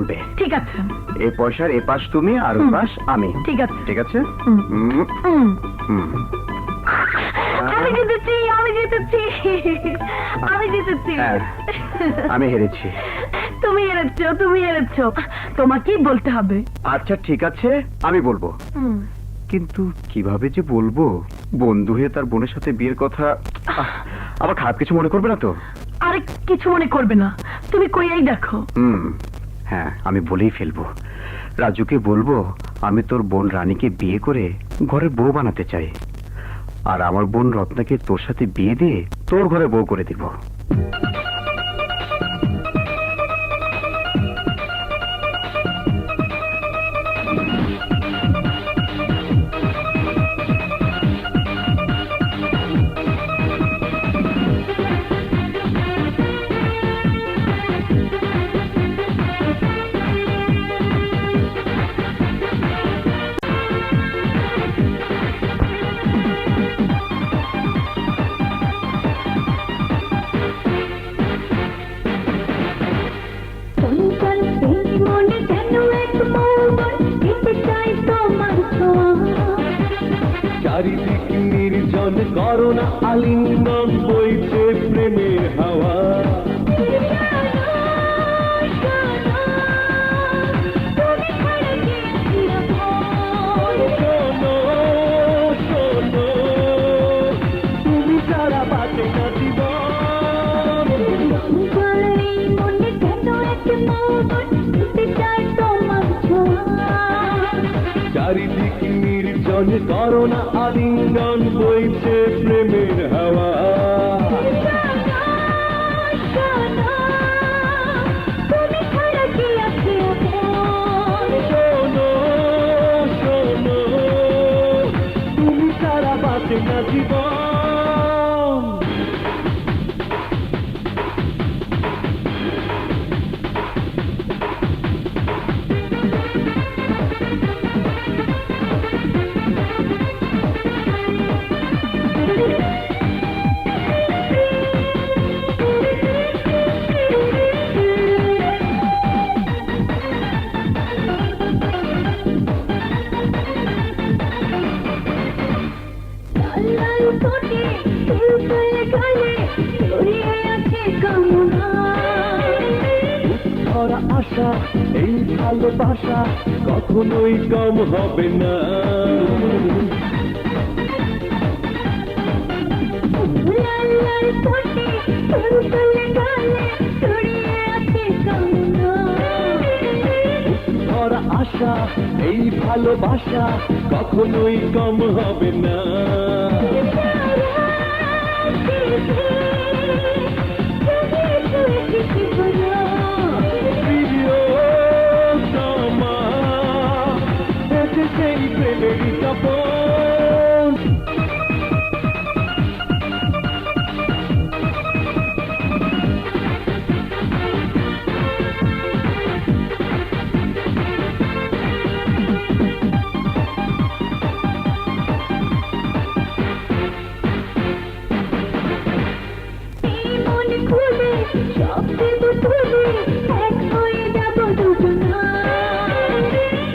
বলবে। ঠিক আছে। এই পয়সার এ পাশ তুমি আর ও পাশ আমি। ঠিক আছে। ঠিক আছে। আমি জিতেছি, আমি জিতেছি, আমি জিতেছি। আমি হেরেছি। তুমি হেরেছো, তুমি হেরেছো, তোমাকেই বলতে হবে। আচ্ছা ঠিক আছে, আমি বলবো, কিন্তু কিভাবে যে বলবো? বন্ধু হয়ে তার বোনের সাথে বিয়ের কথা। আবার খারাপ কিছু মনে করবে না তো? আরে কিছু মনে করবে না, তুমি কইয়াই দেখো। হ্যাঁ, আমি বলেই ফেলবো। রাজুকে বলবো আমি তোর বোন রানীকে বিয়ে করে ঘরের বউ বানাতে চাই, আর আমার বোন রত্নাকে তোর সাথে বিয়ে দিয়ে তোর ঘরে বউ করে দিব। চারিদিক নির্জন করোনা আলিঙ্গন বইছে প্রেমের হাওয়া। শোনো শোনো, তুমি ছাড়া বাঁচে না জীবন। চারিদিক নির্জন করোনা আলিঙ্গন বইছে প্রেমের হাওয়া। শোনো শোনো, তুমি ছাড়া বাঁচে না জীবন। আশা এই ভালোবাসা কখনোই কম হবে না। ধরা আশা এই ভালোবাসা কখনোই কম হবে না। সেই প্রেমেরই তপন।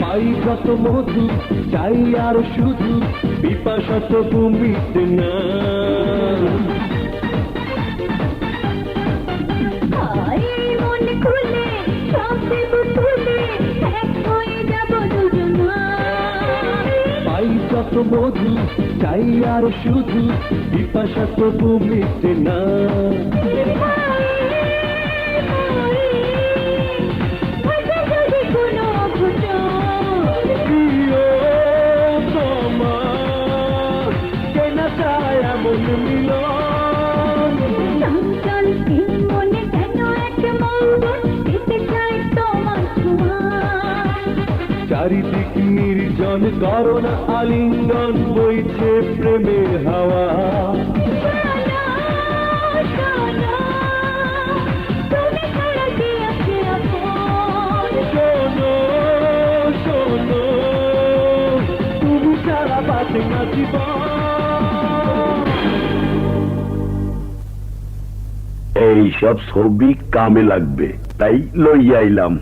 পাই যত মধু চাই আর শুধু পিপাসা তবু মিটে না। পাই যত মধু চাই আর শুধু পিপাসা তবু মিটে না। চারিদিক নির্জন করোনা আলিঙ্গন বইছে প্রেমের হাওয়া। শোনো শোনো, তুমি ছাড়া বাঁচে না জীবন। এই সব ছবি কামে লাগবে, তাই লইয়া আইলাম।